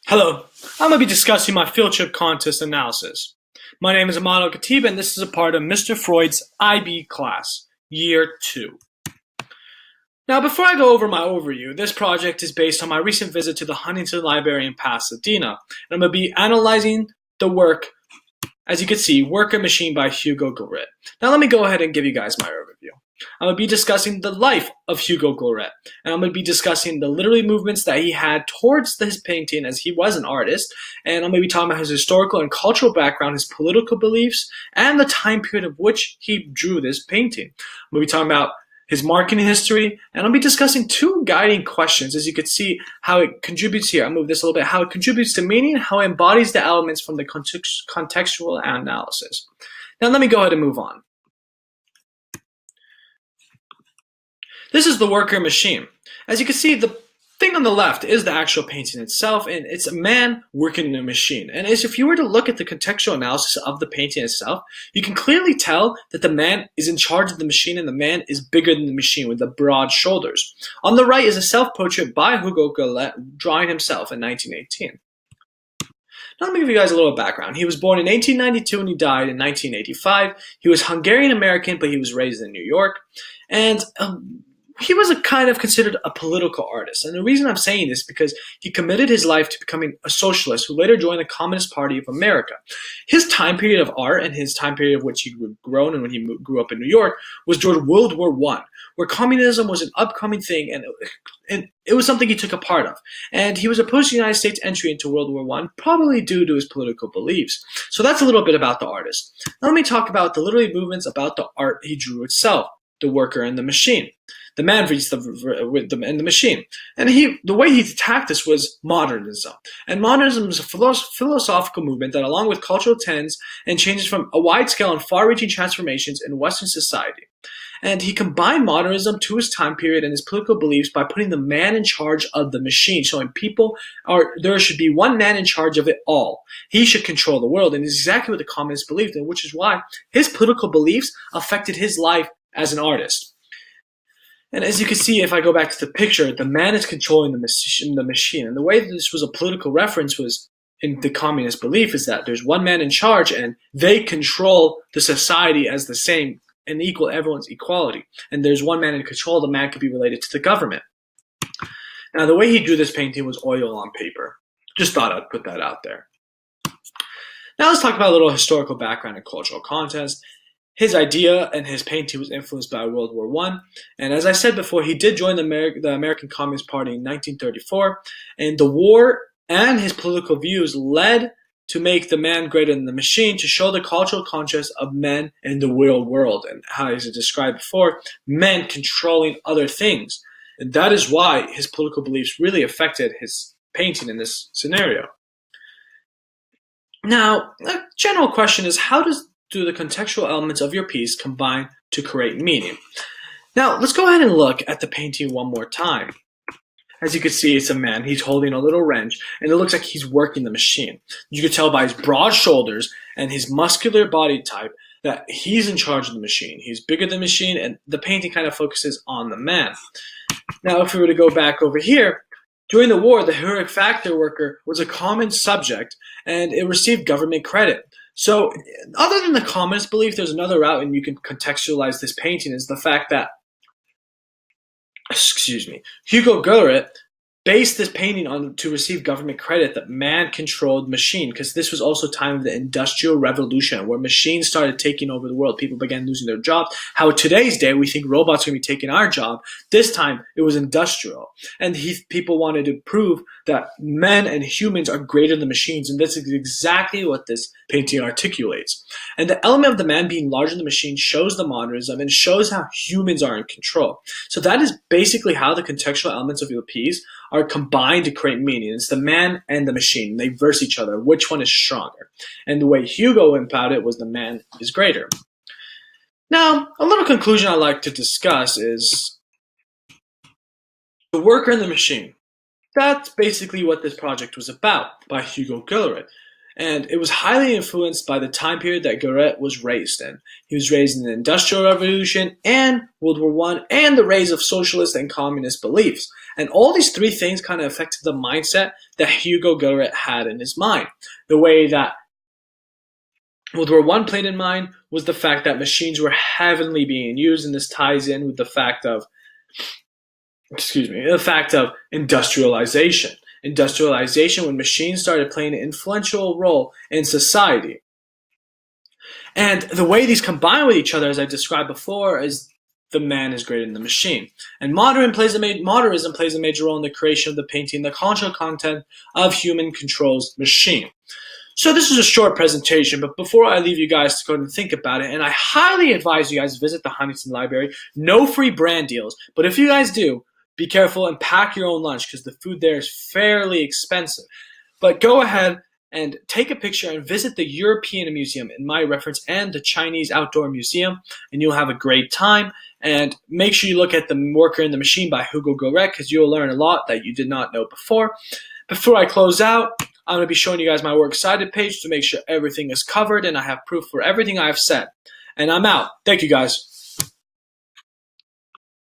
Hello, I'm going to be discussing my field trip contest analysis. My name is Ahmad Alkhatib and this is a part of Mr. Freud's IB class, Year 2. Now before I go over my overview, this project is based on my recent visit to the Huntington Library in Pasadena, and I'm going to be analyzing the work, as you can see, Worker Machine by Hugo Gloret. Now let me go ahead and give you guys my overview. I'm going to be discussing the life of Hugo Gloret, and I'm going to be discussing the literary movements that he had towards his painting as he was an artist, and I'm going to be talking about his historical and cultural background, his political beliefs, and the time period of which he drew this painting. I'm going to be talking about his marketing history, and I'll be discussing two guiding questions. As you can see how it contributes here, I'll move this a little bit, how it contributes to meaning, how it embodies the elements from the contextual analysis. Now let me go ahead and move on. This is the worker machine. As you can see, the thing on the left is the actual painting itself, and it's a man working in a machine. And as if you were to look at the contextual analysis of the painting itself, you can clearly tell that the man is in charge of the machine and the man is bigger than the machine with the broad shoulders. On the right is a self-portrait by Hugo Gloret drawing himself in 1918. Now let me give you guys a little background. He was born in 1892 and he died in 1985. He was Hungarian-American, but he was raised in New York. And he was a kind of considered a political artist. And the reason I'm saying this is because he committed his life to becoming a socialist who later joined the Communist Party of America. His time period of art and his time period of which he grew grown and when he grew up in New York was during World War I, where communism was an upcoming thing and it was something he took a part of. And he was opposed to the United States' entry into World War I, probably due to his political beliefs. So that's a little bit about the artist. Now let me talk about the literary movements about the art he drew itself, the worker and the machine. The man reads the machine. And the way he attacked this was modernism. And modernism is a philosophical movement that, along with cultural trends and changes from a wide scale and far-reaching transformations in Western society. And he combined modernism to his time period and his political beliefs by putting the man in charge of the machine, showing there should be one man in charge of it all. He should control the world, and it's exactly what the communists believed in, which is why his political beliefs affected his life as an artist. And as you can see, if I go back to the picture, the man is controlling the machine. And the way that this was a political reference was in the communist belief is that there's one man in charge and they control the society as the same and equal, everyone's equality. And there's one man in control, the man could be related to the government. Now, the way he drew this painting was oil on paper. Just thought I'd put that out there. Now let's talk about a little historical background and cultural context. His idea and his painting was influenced by World War I. And as I said before, he did join the American Communist Party in 1934. And the war and his political views led to make the man greater than the machine, to show the cultural contrast of men in the real world. And how, as I described before, men controlling other things. And that is why his political beliefs really affected his painting in this scenario. Now, a general question is, how do the contextual elements of your piece combine to create meaning? Now, let's go ahead and look at the painting one more time. As you can see, it's a man. He's holding a little wrench, and it looks like he's working the machine. You can tell by his broad shoulders and his muscular body type that he's in charge of the machine. He's bigger than the machine, and the painting kind of focuses on the man. Now, if we were to go back over here, during the war, the heroic factory worker was a common subject, and it received government credit. So, other than the communist belief, there's another route, and you can contextualize this painting, is the fact that, Hugo Gloret based this painting on to receive government credit that man-controlled machine, because this was also time of the Industrial Revolution, where machines started taking over the world. People began losing their jobs. How today's day we think robots are going to be taking our job. This time it was industrial, and people wanted to prove that men and humans are greater than machines, and this is exactly what this painting articulates. And the element of the man being larger than the machine shows the modernism and shows how humans are in control. So that is basically how the contextual elements of your piece are combined to create meaning. It's the man and the machine. They verse each other. Which one is stronger? And the way Hugo went about it was the man is greater. Now, a little conclusion I'd like to discuss is the worker and the machine. That's basically what this project was about by Hugo Gloret. And it was highly influenced by the time period that Goethe was raised in. He was raised in the Industrial Revolution and World War One, and the rise of socialist and communist beliefs. And all these three things kind of affected the mindset that Hugo Goethe had in his mind. The way that World War One played in mind was the fact that machines were heavily being used, and this ties in with the fact of industrialization. Industrialization, when machines started playing an influential role in society. And the way these combine with each other, as I described before, is the man is greater than the machine. And modernism plays a major role in the creation of the painting, the conscious content of human controls machine. So this is a short presentation, but before I leave you guys to go and think about it, and I highly advise you guys visit the Huntington Library. No free brand deals, but if you guys do, be careful and pack your own lunch because the food there is fairly expensive. But go ahead and take a picture and visit the European Museum in my reference and the Chinese Outdoor Museum, and you'll have a great time. And make sure you look at The Worker and the Machine by Hugo Goethe because you'll learn a lot that you did not know before. Before I close out, I'm going to be showing you guys my works cited page to make sure everything is covered and I have proof for everything I've said. And I'm out. Thank you guys.